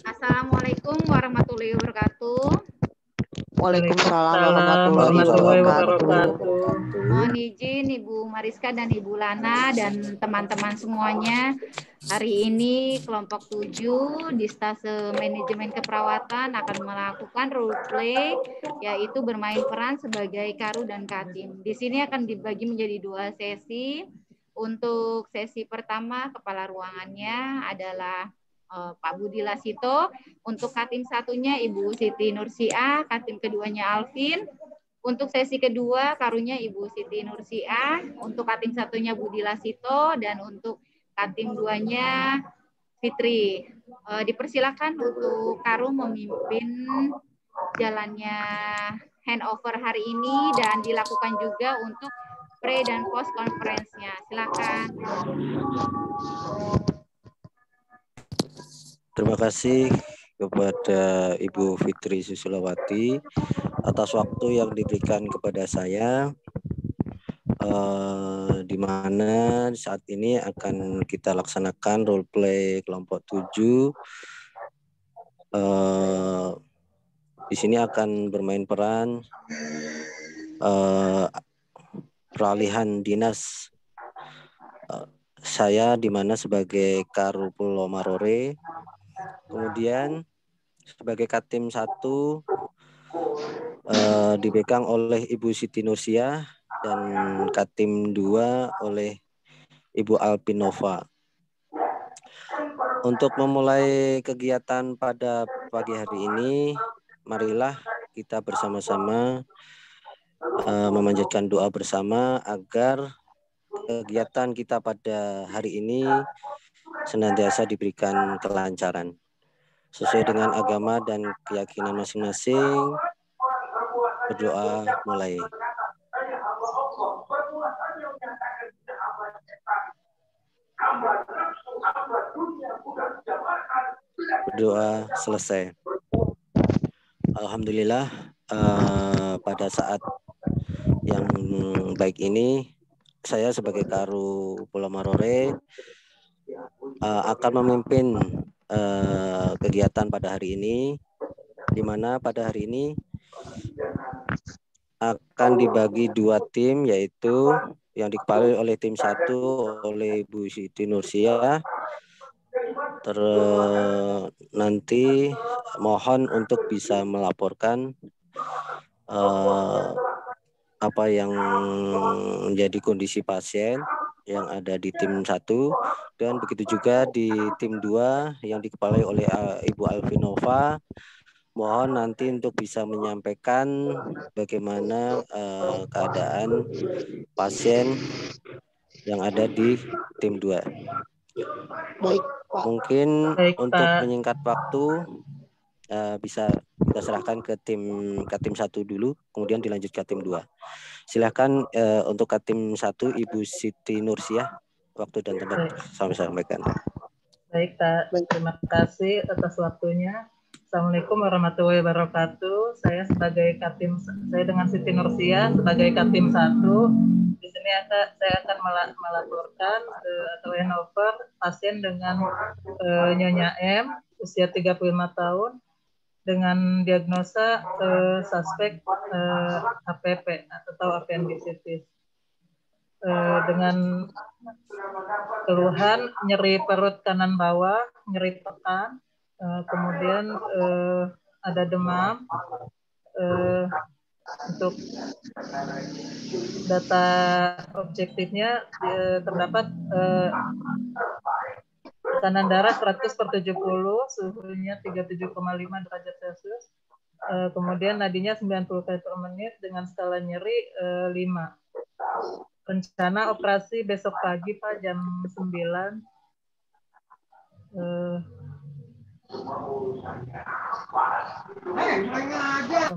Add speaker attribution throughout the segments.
Speaker 1: Assalamualaikum warahmatullahi wabarakatuh.
Speaker 2: Waalaikumsalam warahmatullahi wabarakatuh.
Speaker 1: Mohon izin Ibu Mariska dan Ibu Lana dan teman-teman semuanya. Hari ini kelompok 7 di stase manajemen keperawatan akan melakukan role play, yaitu bermain peran sebagai Karu dan Katim. Di sini akan dibagi menjadi 2 sesi. Untuk sesi pertama, kepala ruangannya adalah Pak Budi Lasito. Untuk Katim satunya Ibu Siti Nursia, Katim keduanya Alvin. Untuk sesi kedua, karunya Ibu Siti Nursia. Untuk Katim satunya Budi Lasito, dan untuk Katim 2-nya Fitri. Dipersilakan untuk Karu memimpin jalannya handover hari ini dan dilakukan juga untuk pre dan post conference-nya. Silakan.
Speaker 3: Terima kasih kepada Ibu Fitri Susilawati atas waktu yang diberikan kepada saya. Di mana saat ini akan kita laksanakan role play kelompok 7. Di sini akan bermain peran peralihan dinas. Saya di mana sebagai Karu Pulau Marore, kemudian sebagai Katim 1 dipegang oleh Ibu Siti Nursia, dan Katim 2 oleh Ibu Alpinova. Untuk memulai kegiatan pada pagi hari ini, marilah kita bersama-sama memanjatkan doa bersama agar kegiatan kita pada hari ini senantiasa diberikan kelancaran sesuai dengan agama dan keyakinan masing-masing. Berdoa mulai. Berdoa selesai. Alhamdulillah, pada saat yang baik ini, saya sebagai Karu Pulau Marore akan memimpin kegiatan pada hari ini, di mana pada hari ini akan dibagi 2 tim, yaitu yang dikepalai oleh tim 1 oleh Bu Siti Nursia. Nanti mohon untuk bisa melaporkan apa yang menjadi kondisi pasien yang ada di tim 1, dan begitu juga di tim 2 yang dikepalai oleh Ibu Alvinova. Mohon nanti untuk bisa menyampaikan bagaimana keadaan pasien yang ada di tim 2.
Speaker 2: Baik, Pak.
Speaker 3: Mungkin
Speaker 2: Baik,
Speaker 3: untuk
Speaker 2: Pak.
Speaker 3: menyingkat waktu bisa kita serahkan ke tim 1 dulu, kemudian dilanjut ke tim 2. Silahkan untuk Katim 1 Ibu Siti Nursia, waktu dan tempat saya sampaikan.
Speaker 4: Baik, Pak. Terima kasih atas waktunya. Assalamualaikum warahmatullahi wabarakatuh. Saya sebagai Katim, saya dengan Siti Nursia sebagai Katim 1. Di sini saya akan melaporkan atau handover pasien dengan Nyonya M, usia 35 tahun, dengan diagnosa suspek APP atau appendicitis. Dengan keluhan nyeri perut kanan bawah, nyeri tekan, kemudian ada demam. Untuk data objektifnya terdapat tekanan darah 100/70, suhunya 37,5 derajat Celcius. Kemudian nadinya 90 kali per menit dengan skala nyeri 5. Rencana operasi besok pagi, Pak, jam 9.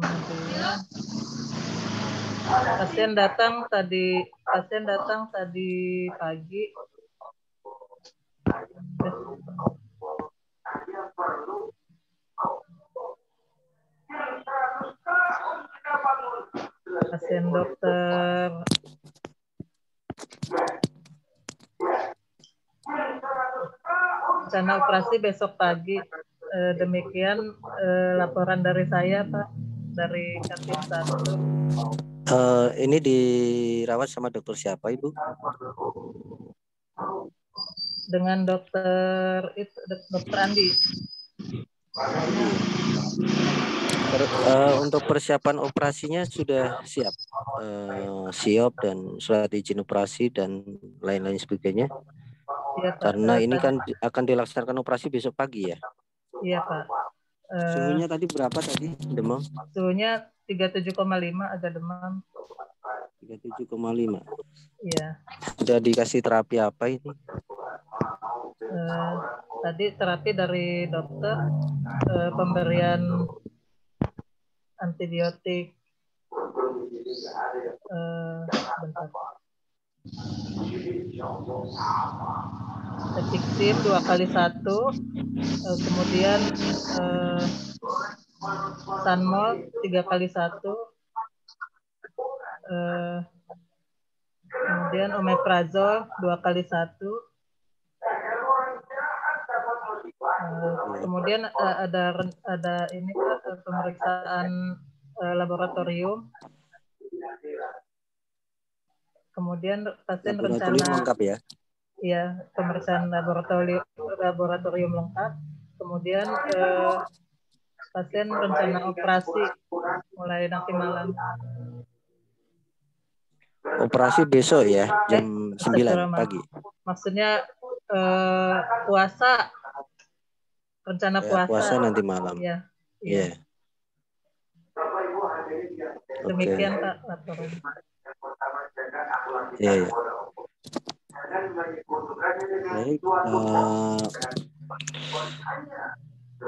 Speaker 4: Kemudian pasien datang tadi pagi. Pasien rencana operasi besok pagi. Demikian laporan dari saya, Pak, dari Katim 1.
Speaker 3: Ini dirawat sama dokter siapa, Ibu?
Speaker 4: Dengan dokter Andi.
Speaker 3: Untuk persiapan operasinya sudah siap, siap dan surat izin operasi dan lain-lain sebagainya.
Speaker 4: Iya, Pak.
Speaker 3: Karena ini kan akan dilaksanakan operasi besok pagi ya.
Speaker 4: Iya, Pak.
Speaker 3: Suhunya tadi berapa tadi demam?
Speaker 4: Suhunya 37,5, agak demam.
Speaker 3: 37,5.
Speaker 4: Iya.
Speaker 3: Sudah dikasih terapi apa ini?
Speaker 4: Tadi terapi dari dokter, pemberian antibiotik. Bentar. Etiksim 2x1, kemudian Sanmol 3x1, kemudian Omeprazol 2x1. Kemudian ada ini Pak, pemeriksaan laboratorium. Kemudian pasien rencana
Speaker 3: lengkap ya?
Speaker 4: Iya, pemeriksaan laboratorium lengkap. Kemudian pasien rencana operasi mulai nanti malam.
Speaker 3: Operasi besok ya, jam 9 pagi.
Speaker 4: Maksudnya puasa, rencana
Speaker 3: ya, puasa nanti malam.
Speaker 4: Iya.
Speaker 3: Iya.
Speaker 4: Demikian Pak laporan.
Speaker 3: Iya. Baik,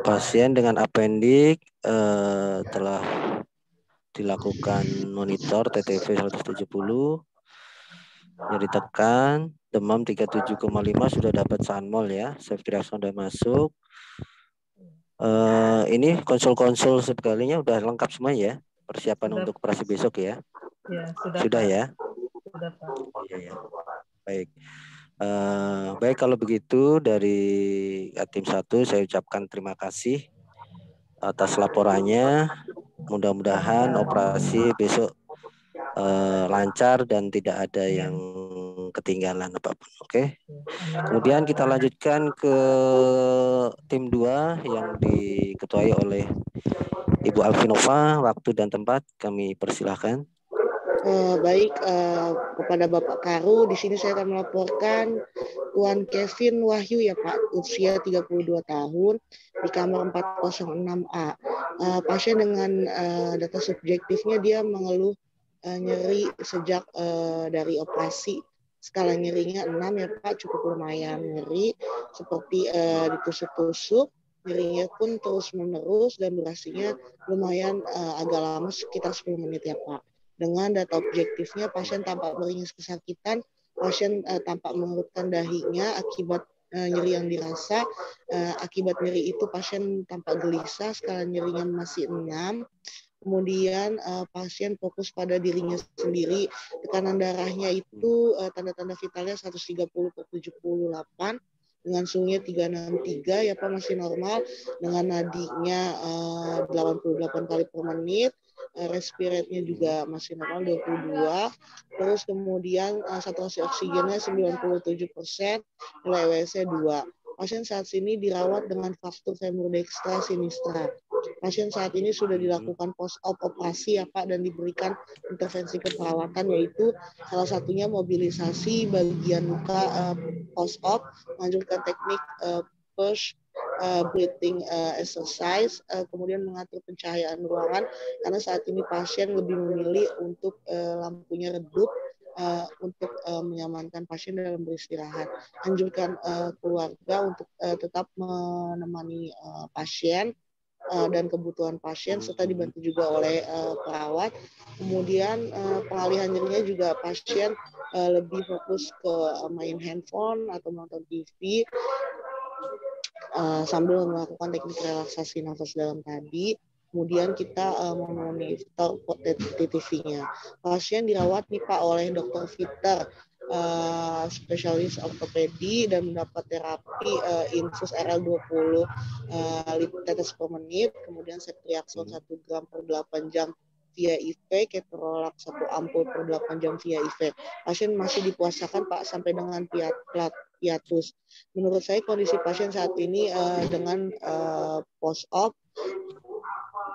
Speaker 3: pasien dengan apendik telah dilakukan monitor TTV 170, nyeri tekan, demam 37,5, sudah dapat Sanmol ya, safety reaction sudah masuk. Ini konsul-konsul sebagainya udah lengkap semua ya, persiapan sudah, untuk operasi besok ya?
Speaker 4: Ya,
Speaker 3: sudah ya?
Speaker 4: Sudah Pak.
Speaker 3: Ya. Baik. Baik, kalau begitu dari Tim 1 saya ucapkan terima kasih atas laporannya. Mudah-mudahan operasi besok lancar dan tidak ada yang ketinggalan apapun. Oke. Kemudian kita lanjutkan ke tim 2 yang diketuai oleh Ibu Alvinova. Waktu dan tempat kami persilahkan.
Speaker 2: Baik, kepada Bapak Karu, di sini saya akan melaporkan Tuan Kevin Wahyu ya Pak, usia 32 tahun, di kamar 406A. Pasien dengan data subjektifnya dia mengeluh nyeri sejak dari operasi. Skala nyerinya 6 ya Pak, cukup lumayan nyeri, seperti ditusuk-tusuk. Nyerinya pun terus-menerus dan durasinya lumayan agak lama, sekitar 10 menit ya Pak. Dengan data objektifnya, pasien tampak meringis kesakitan, pasien tampak mengerutkan dahinya akibat nyeri yang dirasa. Akibat nyeri itu pasien tampak gelisah, skala nyerinya masih 6. Kemudian pasien fokus pada dirinya sendiri, tekanan darahnya itu tanda-tanda vitalnya 130/78, dengan suhunya 363 ya Pak, masih normal, dengan nadinya 88 kali per menit. Respiratnya juga masih normal 22, terus kemudian saturasi oksigennya 97%, nilai WC 2. Pasien saat ini dirawat dengan fraktur femur dextra sinistra. Pasien saat ini sudah dilakukan post-op operasi ya Pak, dan diberikan intervensi keperawatan, yaitu salah satunya mobilisasi bagian luka post-op, melanjutkan teknik push breathing exercise, kemudian mengatur pencahayaan ruangan, karena saat ini pasien lebih memilih untuk lampunya redup untuk menyamankan pasien dalam beristirahat. Anjurkan keluarga untuk tetap menemani pasien dan kebutuhan pasien, serta dibantu juga oleh perawat. Kemudian pengalihan nyerinya juga pasien lebih fokus ke main handphone atau nonton TV sambil melakukan teknik relaksasi nafas dalam tadi. Kemudian kita memonitor TTV-nya. Pasien dirawat nih Pak oleh Dr. Fiter spesialis ortopedi dan mendapat terapi infus RL20 tetes per menit, kemudian ceftriaxone 1 gram per 8 jam via IV, ketorolac 1 ampul per 8 jam via IV. Pasien masih dipuasakan Pak sampai dengan piatus. Menurut saya kondisi pasien saat ini dengan post-op,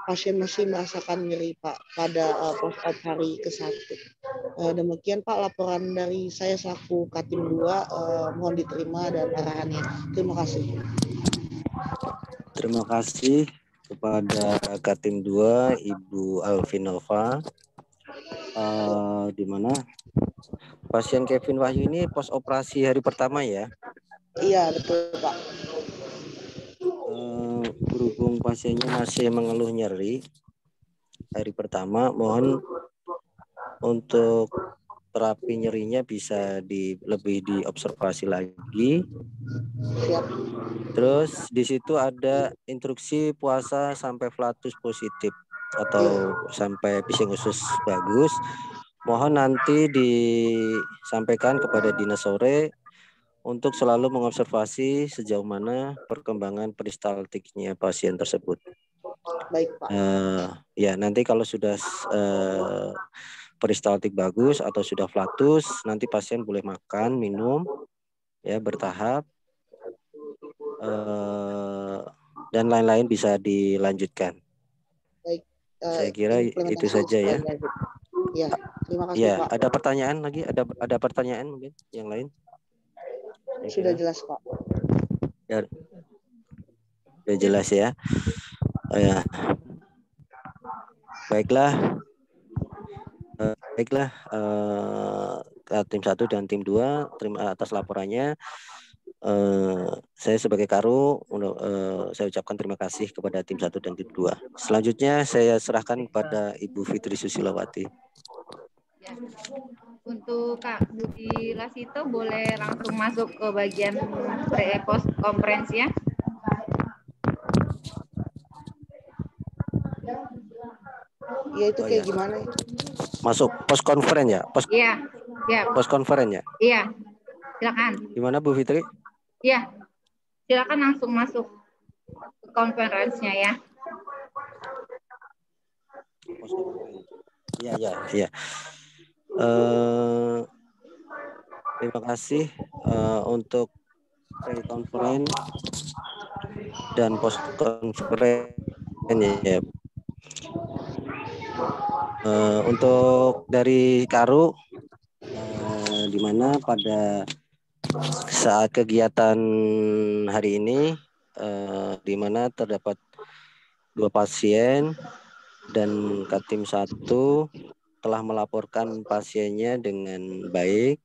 Speaker 2: pasien masih merasakan nyeri Pak pada post-op hari ke-1. Demikian Pak laporan dari saya selaku Katim 2, mohon diterima dan arahannya. Terima kasih.
Speaker 3: Terima kasih kepada Katim 2 Ibu Alvinova. Di mana pasien Kevin Wahyu ini pos operasi hari pertama ya?
Speaker 2: Iya betul Pak.
Speaker 3: Berhubung pasiennya masih mengeluh nyeri hari pertama, mohon untuk terapi nyerinya bisa lebih diobservasi lagi.
Speaker 2: Siap.
Speaker 3: Terus di situ ada instruksi puasa sampai flatus positif atau sampai pising usus bagus. Mohon nanti disampaikan kepada dinas sore untuk selalu mengobservasi sejauh mana perkembangan peristaltiknya pasien tersebut.
Speaker 2: Baik Pak.
Speaker 3: Ya nanti kalau sudah peristaltik bagus atau sudah flatus, nanti pasien boleh makan, minum, ya bertahap, dan lain-lain bisa dilanjutkan.
Speaker 2: Baik.
Speaker 3: Saya kira itu saja ya.
Speaker 2: Ya, terima kasih
Speaker 3: ya,
Speaker 2: Pak.
Speaker 3: ada pertanyaan lagi? Ada pertanyaan mungkin yang lain?
Speaker 2: Sudah jelas Pak.
Speaker 3: Ya, sudah jelas ya. Ya. Baiklah. Tim 1 dan tim 2 terima atas laporannya. Saya sebagai Karu saya ucapkan terima kasih kepada tim 1 dan tim 2. Selanjutnya saya serahkan kepada Ibu Fitri Susilawati.
Speaker 1: Ya. Untuk Kak Budi Lasito boleh langsung masuk ke bagian pre-post conference ya.
Speaker 2: Ya itu kayak gimana?
Speaker 3: Masuk post conference ya?
Speaker 1: Iya.
Speaker 3: Post conference ya?
Speaker 1: Iya. Silakan.
Speaker 3: Gimana Bu Fitri?
Speaker 1: Iya. Silakan langsung masuk ke conference-nya ya.
Speaker 3: Iya. Terima kasih untuk pre-conference dan post-conference ya. Untuk dari Karu, di mana pada saat kegiatan hari ini, di mana terdapat 2 pasien dan Katim 1 telah melaporkan pasiennya dengan baik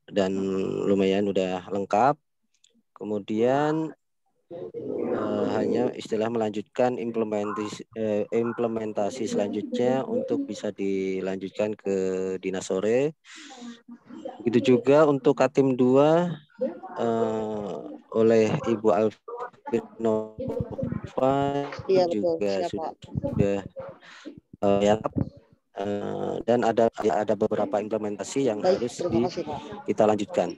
Speaker 3: dan lumayan udah lengkap. Kemudian hanya istilah melanjutkan implementasi selanjutnya untuk bisa dilanjutkan ke dinas sore. Begitu juga untuk Katim 2 oleh Ibu Alvinova juga sudah dan ada beberapa implementasi yang harus kita lanjutkan.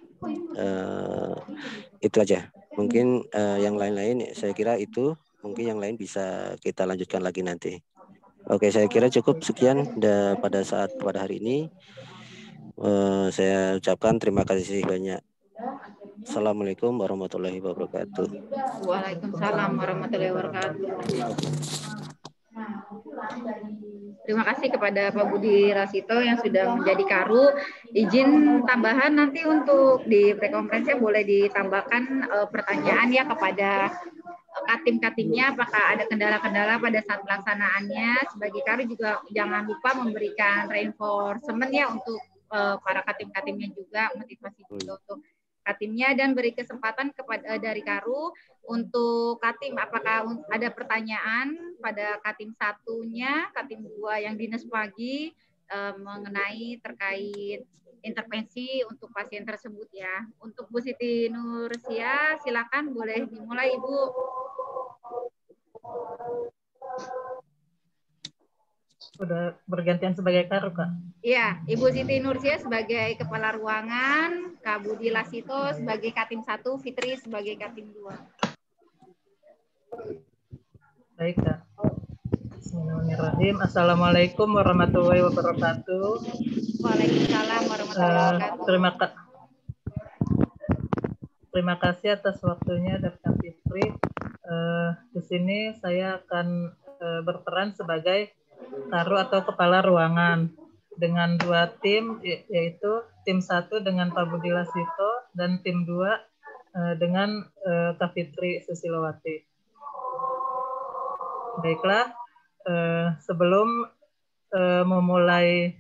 Speaker 3: Itu aja. Mungkin yang lain-lain saya kira itu, mungkin yang lain bisa kita lanjutkan lagi nanti. Oke, saya kira cukup sekian pada hari ini. Saya ucapkan terima kasih banyak. Assalamualaikum warahmatullahi wabarakatuh.
Speaker 1: Waalaikumsalam warahmatullahi wabarakatuh. Terima kasih kepada Pak Budi Lasito yang sudah menjadi Karu. Izin tambahan nanti untuk di prekonferensinya boleh ditambahkan pertanyaan ya kepada Katim-Katimnya, apakah ada kendala-kendala pada saat pelaksanaannya. Sebagai Karu juga jangan lupa memberikan reinforcement ya untuk para Katim-Katimnya juga, motivasi juga untuk Katimnya, dan beri kesempatan kepada dari Karu untuk Katim, apakah ada pertanyaan pada Katim 1-nya, Katim 2 yang dinas pagi mengenai terkait intervensi untuk pasien tersebut ya. Untuk Bu Siti Nursia, silakan boleh dimulai Ibu.
Speaker 4: Udah bergantian sebagai Karu, Kak?
Speaker 1: Iya, Ibu Siti Nursia sebagai Kepala Ruangan, Kak Budi Lasito sebagai Katim 1, Fitri sebagai Katim 2.
Speaker 4: Baik, Kak. Bismillahirrahmanirrahim. Assalamualaikum warahmatullahi wabarakatuh.
Speaker 1: Waalaikumsalam warahmatullahi wabarakatuh.
Speaker 4: Terima kasih atas waktunya, Dr. Fitri. Di sini saya akan berperan sebagai Karu atau Kepala Ruangan dengan 2 tim, yaitu tim 1 dengan Pak Budi Lasito dan tim 2 dengan Kak Fitri Susilowati. Baiklah, sebelum memulai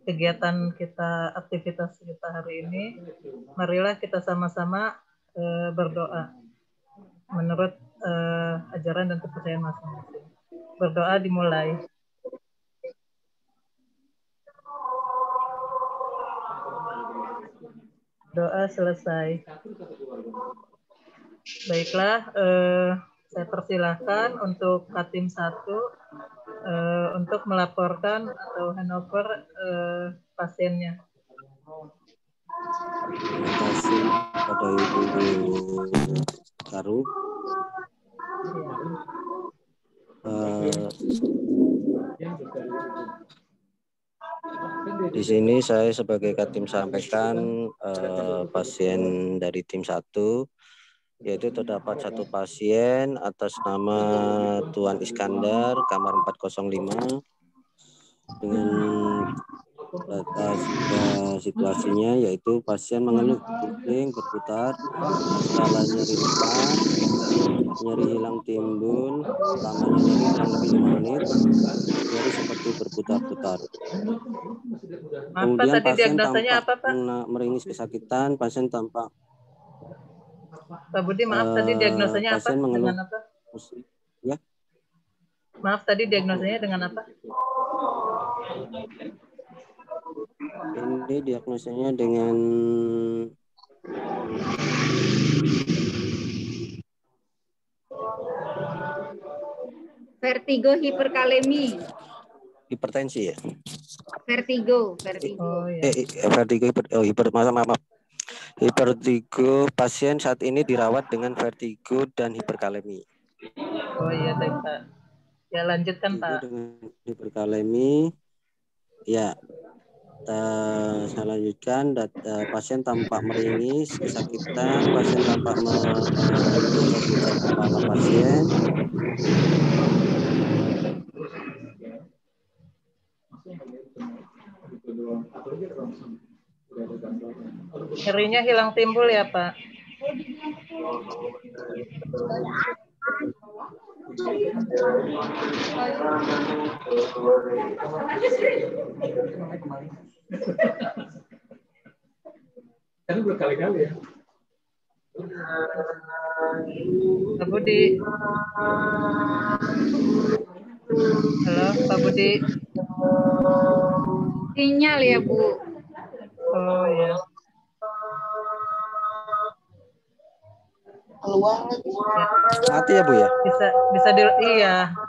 Speaker 4: kegiatan kita, aktivitas kita hari ini, marilah kita sama-sama berdoa menurut ajaran dan kepercayaan masing-masing. Berdoa dimulai. Doa selesai. Baiklah, saya persilahkan untuk Katim 1 untuk melaporkan atau handover pasiennya.
Speaker 3: Terima kasih pada Ibu Karu. Di sini saya sebagai Katim sampaikan pasien dari tim 1, yaitu terdapat 1 pasien atas nama Tuan Iskandar, kamar 405, dengan data situasinya yaitu pasien mengeluh pusing, berputar, gejala nyeri depan, nyeri hilang timbul, lamanya nyeri kurang lebih 5 menit, nyeri seperti berputar-putar. Kemudian pasien tampak meringis kesakitan, pasien tampak
Speaker 4: Pak Budi, maaf tadi diagnosanya apa? Dengan apa?
Speaker 3: Ya.
Speaker 4: Maaf tadi diagnosanya dengan apa?
Speaker 3: Ini diagnosanya dengan
Speaker 1: vertigo hiperkalemi.
Speaker 3: Hipertensi ya?
Speaker 1: Vertigo.
Speaker 4: Oh, ya.
Speaker 3: Maaf. Hipertigo, pasien saat ini dirawat dengan vertigo dan hiperkalemi.
Speaker 4: Oh iya, baik Pak. Ya lanjutkan Pak.
Speaker 3: Dengan hiperkalemi, ya. Saya lanjutkan. Pasien tampak meringis, kesakitan, pasien tampak mengguncang kepala pasien.
Speaker 4: Nyerinya hilang timbul ya Pak?
Speaker 5: Kan berkali-kali ya.
Speaker 4: Pak Budi. Halo Pak Budi.
Speaker 1: Sinyal ya Bu.
Speaker 4: Oh ya.
Speaker 2: Keluar lagi.
Speaker 3: Mati ya Bu ya?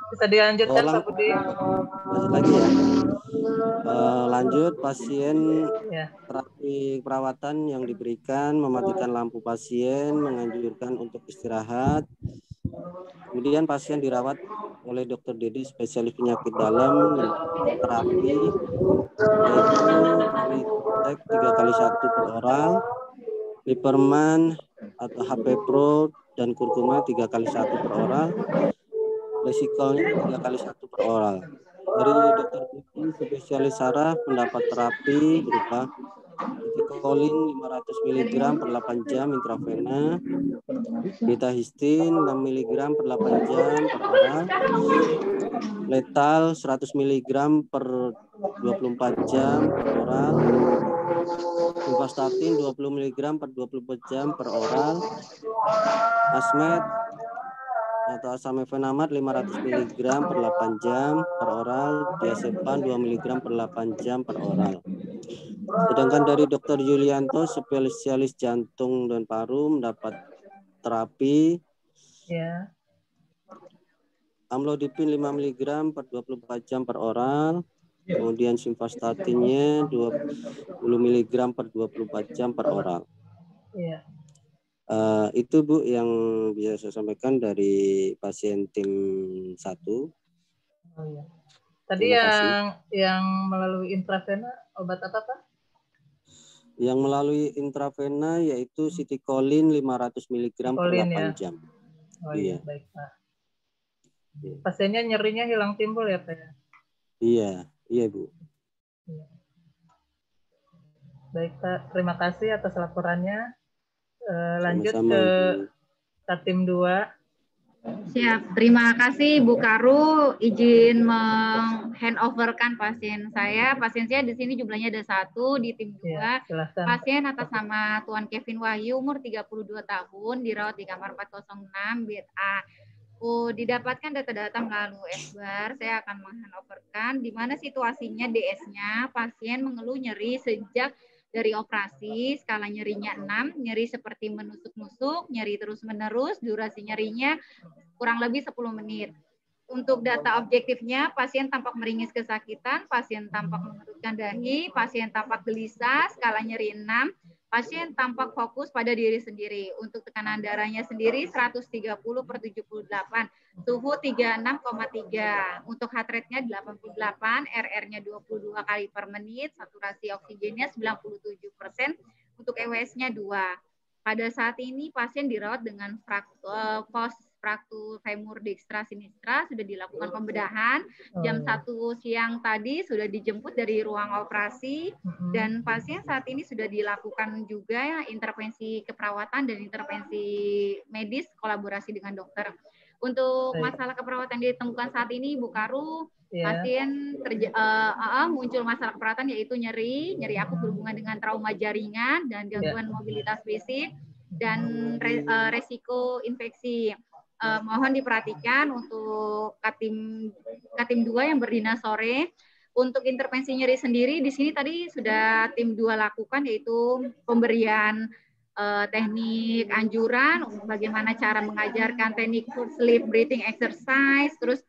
Speaker 4: Bisa dilanjutkan Pak Budi.
Speaker 3: Lanjut lagi ya. Lanjut, pasien terapi perawatan yang diberikan mematikan lampu pasien, menganjurkan untuk istirahat. Kemudian pasien dirawat oleh Dr. Dedi, spesialis penyakit dalam, terapi yaitu Ritek 3x1 per oral, Liperman atau HP Pro dan kurkuma 3x1 per oral, lesikolnya 3x1 per oral. Dari Dr. Dedi, spesialis saraf, mendapat terapi berupa Etikolin 500 mg per 8 jam intravena, beta-histin 6 mg per 8 jam per oral, letal 100 mg per 24 jam per oral, simvastatin 20 mg per 24 jam per oral, asmet atau asam efenamat 500 mg per 8 jam per oral, diazepam 2 mg per 8 jam per oral. Sedangkan dari Dr. Yulianto, spesialis jantung dan paru, mendapat terapi amlodipin 5 mg per 24 jam per oral. Kemudian simvastatinnya 20 mg per 24 jam per oral.
Speaker 4: Iya.
Speaker 3: Itu Bu yang bisa saya sampaikan dari pasien tim 1.
Speaker 4: Oh, iya. Tadi yang melalui intravena obat apa Pak?
Speaker 3: Yang melalui intravena yaitu sitikolin 500 mg per 8 jam.
Speaker 4: Oh iya, baik Pak. Pasiennya nyerinya hilang timbul ya Pak?
Speaker 3: Iya Bu.
Speaker 4: Iya. Baik Pak, terima kasih atas laporannya. Lanjut
Speaker 3: Sama-sama,
Speaker 4: ke
Speaker 3: Bu.
Speaker 4: Katim 2.
Speaker 1: Siap, terima kasih Bu Karu izin meng-handoverkan pasien saya. Pasien saya di sini jumlahnya ada 1 di tim 2.
Speaker 4: Ya,
Speaker 1: pasien atas nama Tuan Kevin Wahyu, umur 32 tahun, dirawat di kamar 406 bed A. Didapatkan data-data melalui S-bar, saya akan meng-handoverkan di mana situasinya DS-nya pasien mengeluh nyeri sejak dari operasi, skala nyerinya 6, nyeri seperti menusuk-nusuk, nyeri terus-menerus, durasi nyerinya kurang lebih 10 menit. Untuk data objektifnya, pasien tampak meringis kesakitan, pasien tampak mengerutkan dahi, pasien tampak gelisah, skala nyeri 6, pasien tampak fokus pada diri sendiri. Untuk tekanan darahnya sendiri 130/78, suhu 36,3. Untuk heart rate-nya 88, RR-nya 22 kali per menit, saturasi oksigennya 97%, untuk EWS-nya 2. Pada saat ini pasien dirawat dengan fraktur femur dextra sinistra, sudah dilakukan pembedahan. Jam 1 siang tadi sudah dijemput dari ruang operasi, dan pasien saat ini sudah dilakukan juga intervensi keperawatan dan intervensi medis kolaborasi dengan dokter. Untuk masalah keperawatan yang ditemukan saat ini, Bu Karu, pasien muncul masalah keperawatan yaitu nyeri akut berhubungan dengan trauma jaringan dan gangguan mobilitas fisik dan resiko infeksi. Mohon diperhatikan untuk Katim 2 yang berdinas sore. Untuk intervensi nyeri sendiri di sini tadi sudah tim 2 lakukan, yaitu pemberian teknik anjuran, bagaimana cara mengajarkan teknik sleep breathing exercise, terus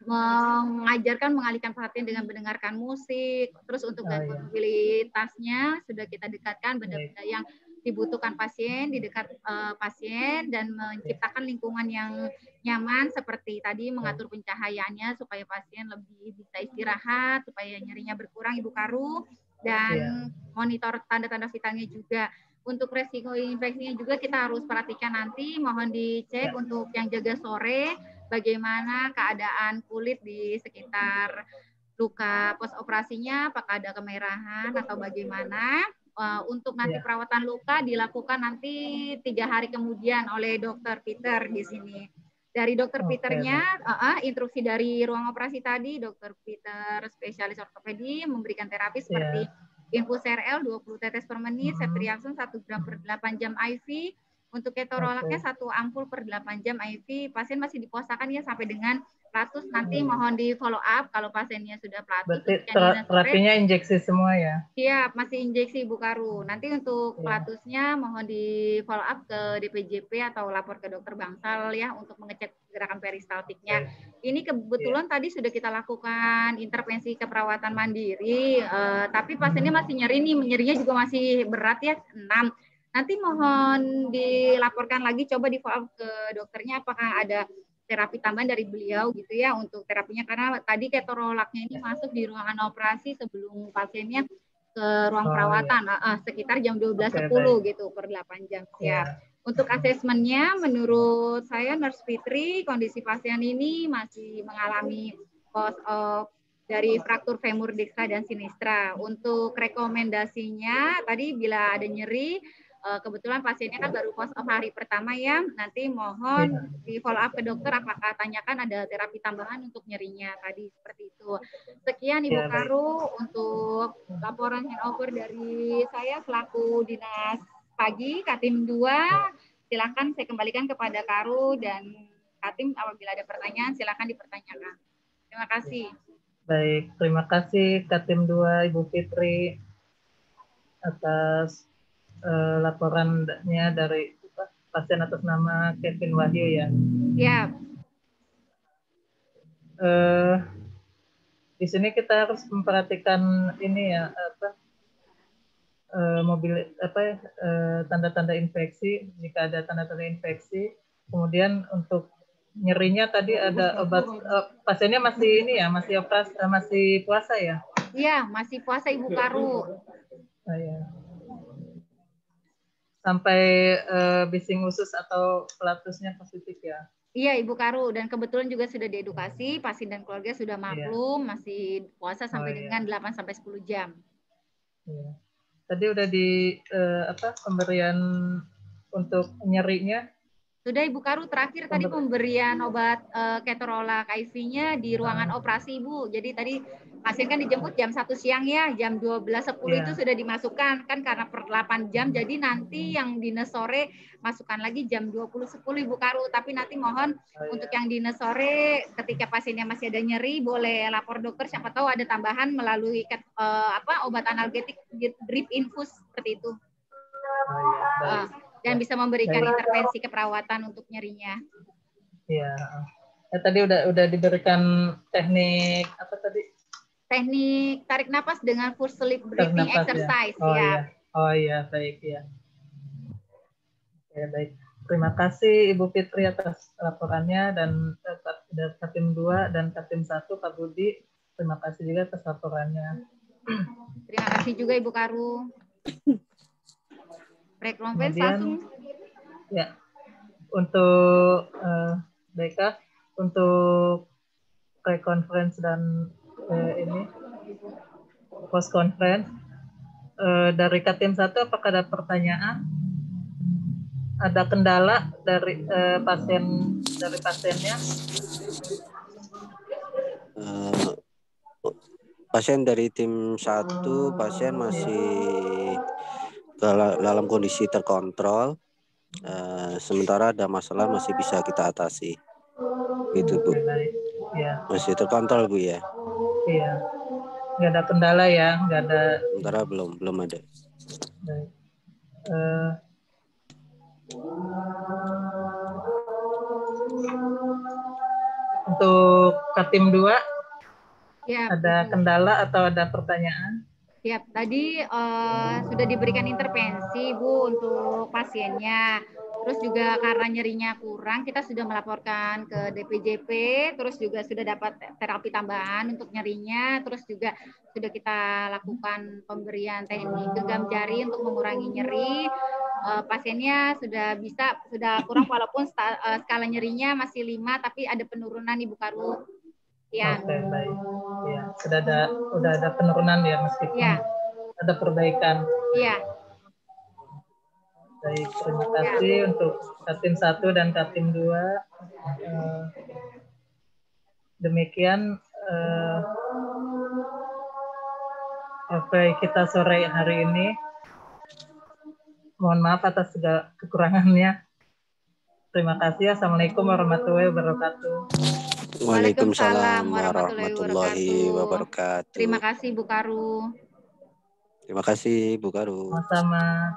Speaker 1: mengajarkan mengalihkan perhatian dengan mendengarkan musik. Terus untuk gangguan mobilitasnya sudah kita dekatkan benda-benda yang dibutuhkan pasien di dekat pasien, dan menciptakan lingkungan yang nyaman seperti tadi mengatur pencahayaannya supaya pasien lebih bisa istirahat, supaya nyerinya berkurang Ibu Karu, dan monitor tanda-tanda vitalnya juga. Untuk resiko infeksinya juga kita harus perhatikan nanti, mohon dicek untuk yang jaga sore bagaimana keadaan kulit di sekitar luka pos operasinya, apakah ada kemerahan atau bagaimana. Untuk nanti perawatan luka dilakukan nanti 3 hari kemudian oleh Dokter Peter di sini. Dari Dokter Peternya, instruksi dari ruang operasi tadi, Dokter Peter spesialis ortopedi memberikan terapi seperti infus RL 20 tetes per menit, ceftriaxone 1 gram per 8 jam IV. Untuk ketorolaknya 1 ampul per 8 jam IV. Pasien masih diposakan ya sampai dengan platus. Nanti mohon di follow up kalau pasiennya sudah platus.
Speaker 4: Berarti terapinya injeksi semua ya?
Speaker 1: Iya, masih injeksi Bu Karu. Nanti untuk platusnya mohon di follow up ke DPJP atau lapor ke dokter Bangsal ya untuk mengecek gerakan peristaltiknya. Ini kebetulan tadi sudah kita lakukan intervensi keperawatan mandiri, tapi pasiennya masih nyeri nih, nyerinya juga masih berat ya, 6. Nanti mohon dilaporkan lagi, coba di follow up ke dokternya apakah ada terapi tambahan dari beliau gitu ya untuk terapinya, karena tadi ketorolaknya ini masuk di ruangan operasi sebelum pasiennya ke ruang perawatan sekitar jam 12.10 gitu per 8 jam. Siap. Untuk asesmennya menurut saya Nurse Fitri, kondisi pasien ini masih mengalami post op dari fraktur femur dextra dan sinistra. Untuk rekomendasinya tadi bila ada nyeri, kebetulan pasiennya kan baru post op hari pertama ya, nanti mohon di follow up ke dokter apakah tanyakan ada terapi tambahan untuk nyerinya tadi, seperti itu. Sekian Ibu Karu untuk laporan handover dari saya selaku Dinas Pagi Katim 2. Silakan saya kembalikan kepada Karu dan Katim, apabila ada pertanyaan silakan dipertanyakan. Terima kasih.
Speaker 4: Baik, terima kasih Katim 2 Ibu Fitri atas laporannya dari pasien atas nama Kevin Wahyu ya.
Speaker 1: Ya,
Speaker 4: Di sini kita harus memperhatikan ini ya, tanda-tanda infeksi. Jika ada tanda-tanda infeksi, kemudian untuk nyerinya tadi ada obat, pasiennya masih ini ya, masih operasi, masih puasa ya?
Speaker 1: Iya, masih puasa Ibu Karu.
Speaker 4: Ya. Sampai bising usus atau pelatusnya positif ya?
Speaker 1: Iya Ibu Karu, dan kebetulan juga sudah diedukasi, pasien dan keluarga sudah maklum, masih puasa sampai dengan 8 sampai 10 jam.
Speaker 4: Iya. Tadi udah di pemberian untuk nyerinya?
Speaker 1: Sudah Ibu Karu, terakhir tadi pemberian obat ketorolac IV-nya di ruangan operasi Ibu. Jadi tadi pasien kan dijemput jam 1 siang ya, jam 12.10 itu sudah dimasukkan kan karena per 8 jam. Jadi nanti yang dinas sore masukkan lagi jam 20.10 Ibu Karu. Tapi nanti mohon untuk yang dinas sore ketika pasiennya masih ada nyeri boleh lapor dokter, siapa tahu ada tambahan melalui obat analgetik drip infus seperti itu. Dan bisa memberikan intervensi keperawatan untuk nyerinya.
Speaker 4: Iya. Tadi udah diberikan teknik apa tadi?
Speaker 1: Teknik tarik napas dengan full sleep breathing exercise.
Speaker 4: Ya. Oh iya, baik ya. Oke, baik. Terima kasih Ibu Fitri atas laporannya dan Katim 2 dan Katim 1 Pak Budi. Terima kasih juga atas laporannya.
Speaker 1: Terima kasih juga Ibu Karu.
Speaker 4: Kemudian, ya, untuk baiklah, untuk pre-conference dan ini post-conference dari Katim 1, apakah ada pertanyaan? Ada kendala dari pasiennya?
Speaker 3: Pasien dari tim 1, pasien masih dalam kondisi terkontrol, sementara ada masalah masih bisa kita atasi, gitu Bu.
Speaker 4: Ya.
Speaker 3: Masih terkontrol Bu ya.
Speaker 4: Iya, nggak ada kendala ya, nggak ada.
Speaker 3: Sementara belum ada.
Speaker 4: Baik. Untuk Katim 2,
Speaker 1: ya,
Speaker 4: ada kendala atau ada pertanyaan?
Speaker 1: Ya, tadi sudah diberikan intervensi Bu untuk pasiennya. Terus juga karena nyerinya kurang, kita sudah melaporkan ke DPJP, terus juga sudah dapat terapi tambahan untuk nyerinya, terus juga sudah kita lakukan pemberian teknik genggam jari untuk mengurangi nyeri. Pasiennya sudah kurang walaupun skala nyerinya masih 5, tapi ada penurunan Ibu Karu. Ya.
Speaker 4: Oke, baik. Ya, sudah ada penurunan ya meskipun ada perbaikan.
Speaker 1: Iya.
Speaker 4: Baik, terima kasih untuk Katim 1 dan Katim 2. Demikian kita sore hari ini. Mohon maaf atas segala kekurangannya. Terima kasih. Assalamualaikum warahmatullahi wabarakatuh.
Speaker 3: Waalaikumsalam warahmatullahi wabarakatuh.
Speaker 1: Terima kasih Bu Karu.
Speaker 3: Terima kasih Bu Karu.
Speaker 4: Sama-sama.